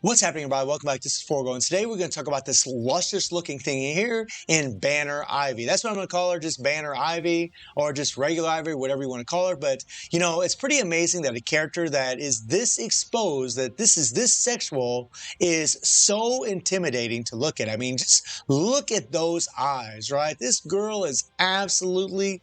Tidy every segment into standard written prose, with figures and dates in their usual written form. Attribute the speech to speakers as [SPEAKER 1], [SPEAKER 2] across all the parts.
[SPEAKER 1] What's happening, everybody? Welcome back. This is Rugal, and today we're going to talk about this luscious looking thing here in Banner Ivy. That's what I'm going to call her, just Banner Ivy, or just regular Ivy, whatever you want to call her. But, you know, it's pretty amazing that a character that is this exposed, that this is this sexual, is so intimidating to look at. I mean, just look at those eyes, right? This girl is absolutely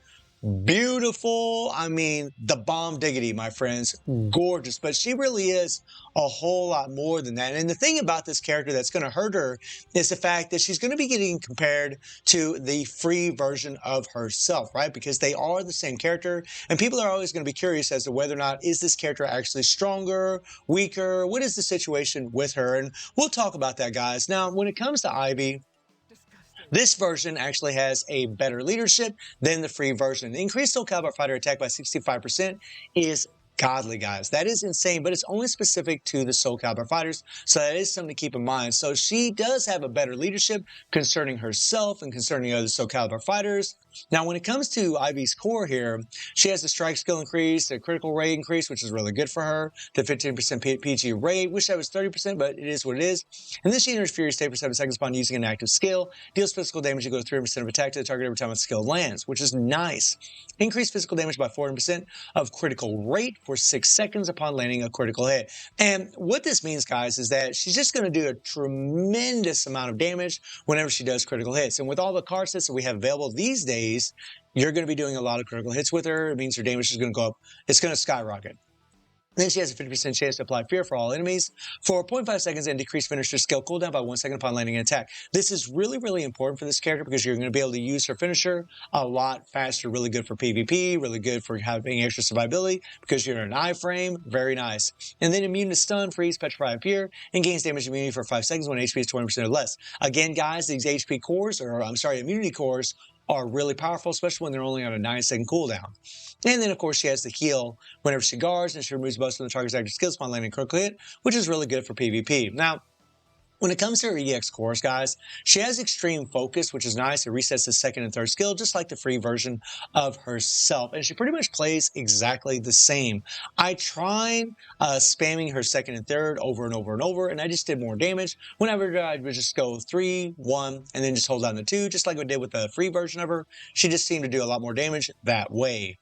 [SPEAKER 1] beautiful. I mean, the bomb diggity, my friends. Gorgeous. But she really is a whole lot more than that. And the thing about this character that's going to hurt her is the fact that she's going to be getting compared to the free version of herself, right? Because they are the same character. And people are always going to be curious as to whether or not is this character actually stronger, weaker? What is the situation with her? And we'll talk about that, guys. Now, when it comes to Ivy, this version actually has a better leadership than the free version. The increased Soul Calibur fighter attack by 65% is godly, guys. That is insane, but it's only specific to the Soul Calibur fighters, so that is something to keep in mind. So she does have a better leadership concerning herself and concerning other Soul Calibur fighters. Now, when it comes to Ivy's core here, she has a strike skill increase, a critical rate increase, which is really good for her, the 15% PG rate. Wish that was 30%, but it is what it is. And then she enters Fury State for 7 seconds upon using an active skill, deals physical damage equal to 3% of attack to the target every time a skill lands, which is nice. Increased physical damage by 400% of critical rate for 6 seconds upon landing a critical hit. And what this means, guys, is that she's just going to do a tremendous amount of damage whenever she does critical hits. And with all the card sets that we have available these days, you're going to be doing a lot of critical hits with her. It means her damage is going to go up. It's going to skyrocket. Then she has a 50% chance to apply fear for all enemies for 0.5 seconds and decrease finisher skill cooldown by 1 second upon landing an attack. This is really, really important for this character because you're going to be able to use her finisher a lot faster. Really good for PvP, really good for having extra survivability because you're in an iframe. Very nice. And then immune to stun, freeze, petrify, and fear, and gains damage immunity for 5 seconds when HP is 20% or less. Again, guys, these HP cores, or I'm sorry, immunity cores, are really powerful, especially when they're only on a 9-second cooldown. And then, of course, she has the heal whenever she guards, and she removes most of the target's active skills upon landing a critical hit, which is really good for PvP. Now, when it comes to her EX cores, guys, she has extreme focus, which is nice. It resets the second and third skill, just like the free version of herself. And she pretty much plays exactly the same. I tried spamming her second and third over and over and over, and I just did more damage. Whenever I would just go 3, 1, and then just hold down the 2, just like I did with the free version of her. She just seemed to do a lot more damage that way.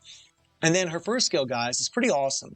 [SPEAKER 1] And then her first skill, guys, is pretty awesome.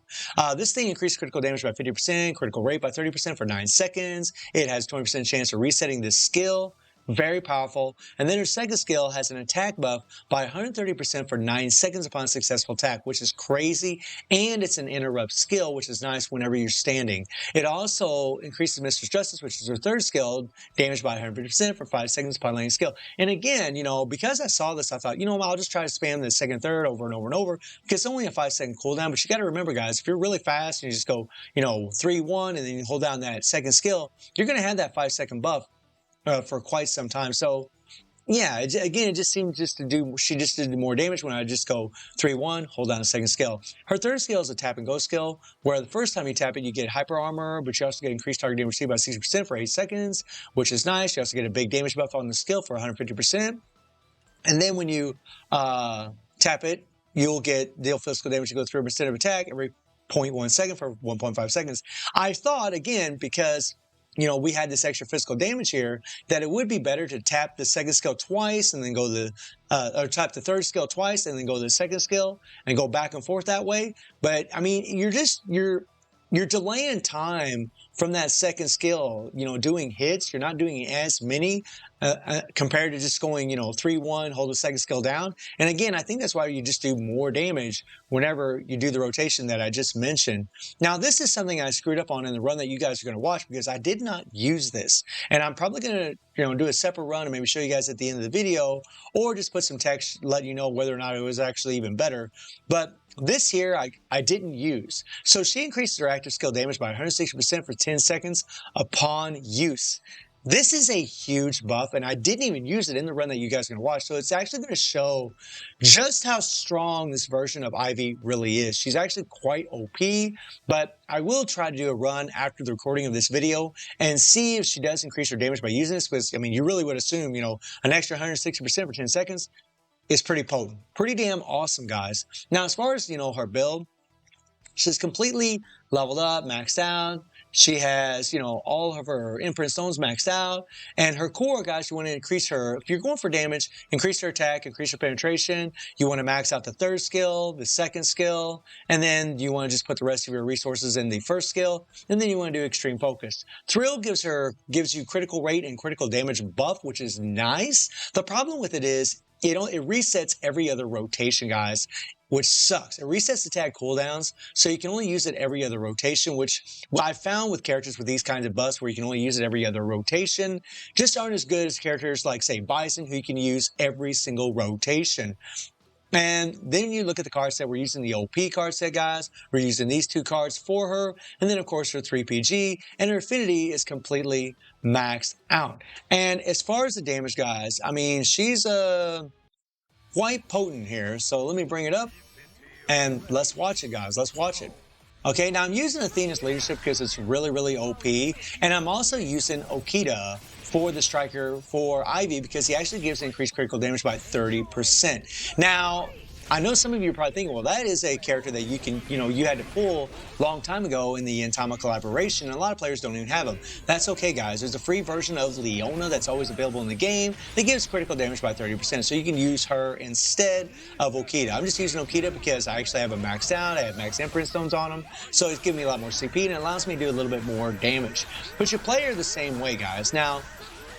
[SPEAKER 1] This thing increased critical damage by 50%, critical rate by 30% for 9 seconds. It has 20% chance of resetting this skill. Very powerful. And then her second skill has an attack buff by 130% for 9 seconds upon successful attack, which is crazy. And it's an interrupt skill, which is nice whenever you're standing. It also increases Mistress Justice, which is her third skill, damage by 150% for 5 seconds upon landing skill. And again, you know, because I saw this, I thought, you know what, I'll just try to spam the second, third over and over and over because it's only a 5-second cooldown. But you got to remember, guys, if you're really fast and you just go, you know, 3, 1, and then you hold down that second skill, you're going to have that 5-second buff for quite some time. So yeah, again, it just seemed she just did more damage when I just go 3, 1, hold down a second skill. Her third skill is a tap and go skill, where the first time you tap it, you get hyper armor, but you also get increased target damage by 60% for 8 seconds, which is nice. You also get a big damage buff on the skill for 150%. And then when you tap it, you'll deal physical damage to go 3% of attack every 0.1 second for 1.5 seconds. I thought, again, because you know, we had this extra physical damage here, that it would be better to tap the second skill twice and then go or tap the third skill twice and then go to the second skill and go back and forth that way. But I mean, you're delaying time from that second skill, you know, doing hits. You're not doing as many compared to just going, you know, 3, 1, hold the second skill down. And again, I think that's why you just do more damage whenever you do the rotation that I just mentioned. Now, this is something I screwed up on in the run that you guys are going to watch because I did not use this. And I'm probably going to, you know, do a separate run and maybe show you guys at the end of the video or just put some text letting you know whether or not it was actually even better. But this here, I didn't use. So she increases her active skill damage by 160% for 10 seconds upon use. This is a huge buff, and I didn't even use it in the run that you guys are going to watch. So it's actually going to show just how strong this version of Ivy really is. She's actually quite OP, but I will try to do a run after the recording of this video and see if she does increase her damage by using this. Because, I mean, you really would assume, you know, an extra 160% for 10 seconds is pretty potent. Pretty damn awesome, guys. Now, as far as, you know, her build, she's completely leveled up, maxed out. She has, all of her imprint stones maxed out. And her core, guys, you want to increase her. If you're going for damage, increase her attack, increase her penetration. You want to max out the third skill, the second skill, and then you want to just put the rest of your resources in the first skill. And then you want to do extreme focus. Thrill gives you critical rate and critical damage buff, which is nice. The problem with it is, it resets every other rotation, guys, which sucks. It resets attack cooldowns, so you can only use it every other rotation, which I found with characters with these kinds of buffs where you can only use it every other rotation, just aren't as good as characters like, say, Bison, who you can use every single rotation. And then you look at the card set. We're using the OP card set, guys. We're using these two cards for her. And then, of course, her 3PG. And her affinity is completely maxed out. And as far as the damage, guys, I mean, she's quite potent here. So let me bring it up. And let's watch it, guys. Let's watch it. Okay, now I'm using Athena's leadership because it's really, really OP. And I'm also using Okita for the striker for Ivy because he actually gives increased critical damage by 30%. Now, I know some of you are probably thinking, well, that is a character that you can, you had to pull a long time ago in the Entama collaboration, and a lot of players don't even have them. That's okay, guys. There's a free version of Leona that's always available in the game that gives critical damage by 30%, so you can use her instead of Okita. I'm just using Okita because I actually have them maxed out. I have max imprint stones on them, so it's giving me a lot more CP, and it allows me to do a little bit more damage. But you play her the same way, guys. Now,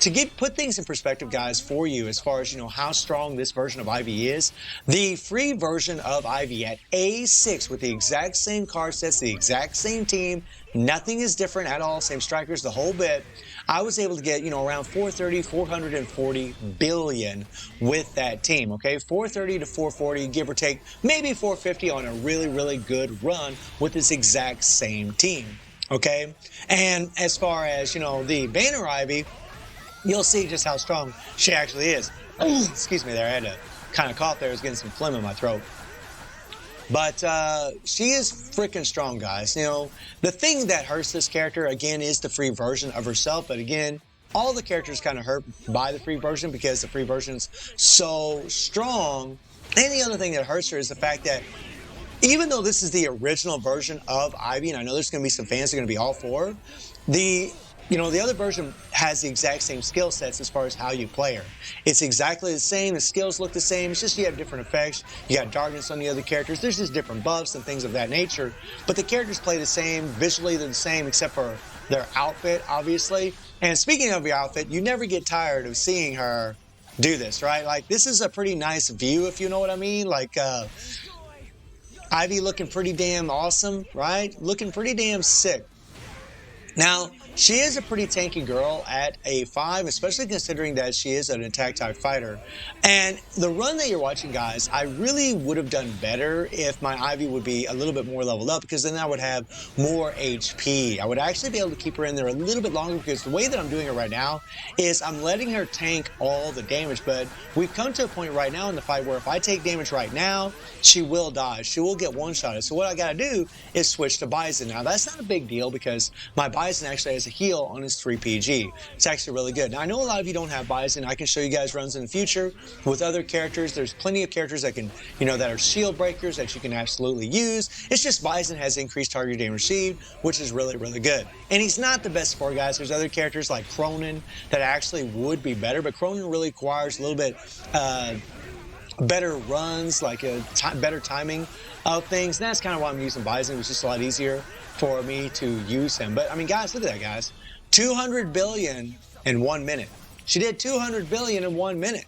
[SPEAKER 1] to put things in perspective, guys, for you as far as, how strong this version of Ivy is, the free version of Ivy at A6 with the exact same card sets, the exact same team, nothing is different at all, same strikers, the whole bit, I was able to get, around 440 billion with that team, okay? 430 to 440, give or take, maybe 450 on a really, really good run with this exact same team, okay? And as far as, the Banner Ivy, you'll see just how strong she actually is. Excuse me there, I had to kind of cough there. I was getting some phlegm in my throat. But she is freaking strong, guys. The thing that hurts this character, again, is the free version of herself. But again, all the characters kind of hurt by the free version because the free version's so strong. And the other thing that hurts her is the fact that even though this is the original version of Ivy, and I know there's going to be some fans that are going to be all for her, the other version has the exact same skill sets as far as how you play her. It's exactly the same. The skills look the same. It's just you have different effects. You got darkness on the other characters. There's just different buffs and things of that nature. But the characters play the same. Visually, they're the same except for their outfit, obviously. And speaking of your outfit, you never get tired of seeing her do this, right? Like, this is a pretty nice view, if you know what I mean. Like, Ivy looking pretty damn awesome, right? Looking pretty damn sick. Now, she is a pretty tanky girl at A5, especially considering that she is an attack type fighter. And the run that you're watching, guys, I really would have done better if my Ivy would be a little bit more leveled up, because then I would have more HP. I would actually be able to keep her in there a little bit longer, because the way that I'm doing it right now is I'm letting her tank all the damage. But we've come to a point right now in the fight where if I take damage right now, she will die. She will get one-shotted. So what I got to do is switch to Bison. Now, that's not a big deal because my Bison actually has a heal on his 3PG. It's actually really good. Now, I know a lot of you don't have Bison. I can show you guys runs in the future with other characters. There's plenty of characters that can, that are shield breakers that you can absolutely use. It's just Bison has increased target damage received, which is really, really good. And he's not the best support, guys. There's other characters like Cronin that actually would be better, but Cronin really requires a little bit better runs, like better timing of things. And that's kind of why I'm using Bison. It was just a lot easier for me to use him. But I mean, guys, look at that, guys. 200 billion in 1 minute. She did 200 billion in 1 minute,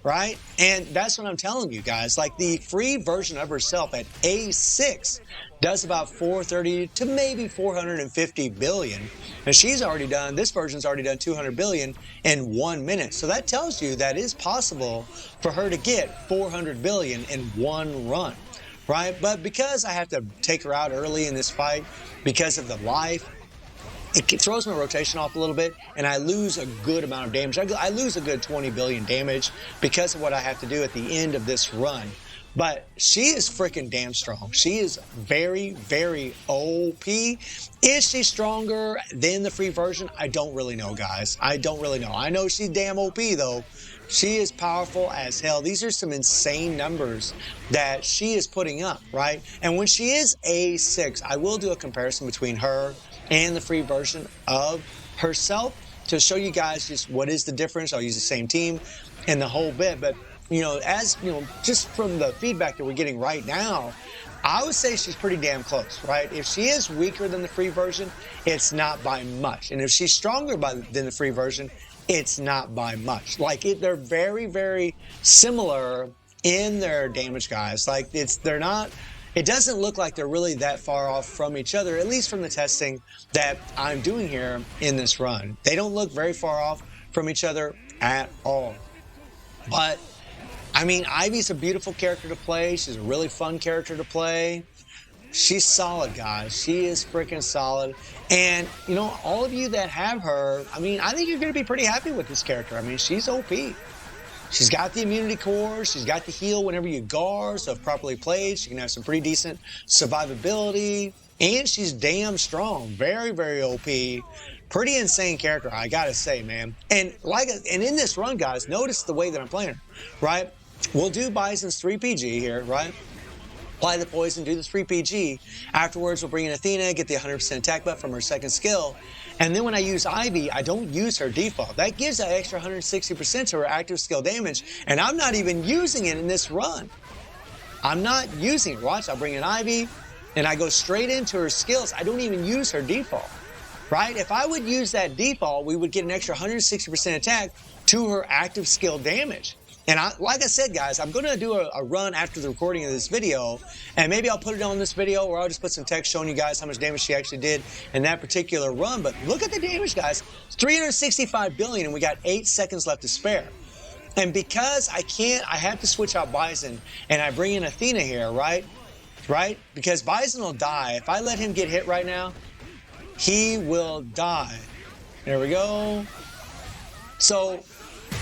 [SPEAKER 1] right? And that's what I'm telling you, guys. Like, the free version of herself at A6 does about 430 to maybe 450 billion. And this version's already done 200 billion in 1 minute. So that tells you that it is possible for her to get 400 billion in one run, right? But because I have to take her out early in this fight because of the life, it throws my rotation off a little bit, and I lose a good amount of damage. I lose a good 20 billion damage because of what I have to do at the end of this run. But she is freaking damn strong. She is very, very OP. Is she stronger than the free version? I don't really know, guys. I don't really know. I know she's damn OP, though. She is powerful as hell. These are some insane numbers that she is putting up, right? And when she is A6, I will do a comparison between her and the free version of herself to show you guys just what is the difference. I'll use the same team and the whole bit, but as just from the feedback that we're getting right now, I would say she's pretty damn close, right? If she is weaker than the free version, it's not by much. And if she's stronger than the free version, it's not by much. Like, they're very, very similar in their damage, guys. Like, they're not, it doesn't look like they're really that far off from each other, at least from the testing that I'm doing here in this run. They don't look very far off from each other at all. But I mean, Ivy's a beautiful character to play. She's a really fun character to play. She's solid, guys. She is freaking solid. And, all of you that have her, I mean, I think you're going to be pretty happy with this character. I mean, she's OP. She's got the immunity core. She's got the heal whenever you guard. So if properly played, she can have some pretty decent survivability. And she's damn strong. Very, very OP. Pretty insane character, I gotta say, man. And in this run, guys, notice the way that I'm playing her, right? We'll do Bison's 3PG here, right? Apply the poison, do the 3PG. Afterwards, we'll bring in Athena, get the 100% attack buff from her second skill. And then when I use Ivy, I don't use her default. That gives that extra 160% to her active skill damage, and I'm not even using it in this run. I'm not using it. Watch, I'll bring in Ivy, and I go straight into her skills. I don't even use her default, right? If I would use that default, we would get an extra 160% attack to her active skill damage. And like I said, guys, I'm going to do a run after the recording of this video, and maybe I'll put it on this video, or I'll just put some text showing you guys how much damage she actually did in that particular run. But look at the damage, guys. It's 365 billion, and we got 8 seconds left to spare. And because I have to switch out Bison, and I bring in Athena here, right? Because Bison will die. If I let him get hit right now, he will die. There we go. So,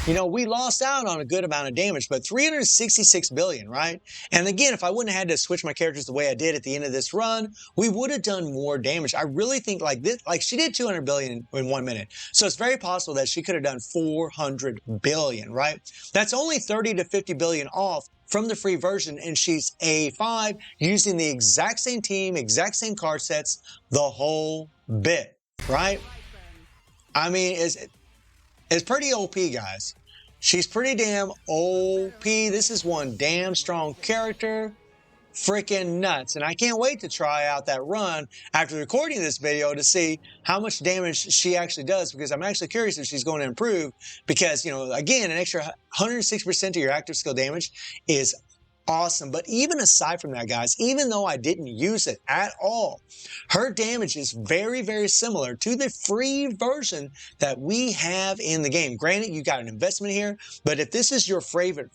[SPEAKER 1] we lost out on a good amount of damage, but 366 billion, right? And again, if I wouldn't have had to switch my characters the way I did at the end of this run, we would have done more damage. I really think she did 200 billion in 1 minute. So it's very possible that she could have done 400 billion, right? That's only 30 to 50 billion off from the free version, and she's A5 using the exact same team, exact same card sets, the whole bit, right? I mean, it's pretty OP, guys. She's pretty damn OP. This is one damn strong character. Freaking nuts. And I can't wait to try out that run after recording this video to see how much damage she actually does, because I'm actually curious if she's going to improve, because, again, an extra 106% of your active skill damage is awesome. But even aside from that, guys, even though I didn't use it at all, her damage is very, very similar to the free version that we have in the game. Granted, you got an investment here, but if this is your favorite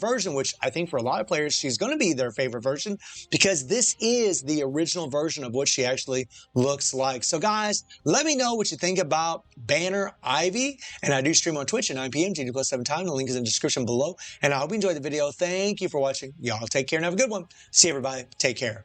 [SPEAKER 1] version, which I think for a lot of players, she's going to be their favorite version, because this is the original version of what she actually looks like. So guys, let me know what you think about Banner Ivy. And I do stream on Twitch at 9 p.m. GD+7 time. The link is in the description below. And I hope you enjoyed the video. Thank you for watching. Y'all take care and have a good one. See everybody. Take care.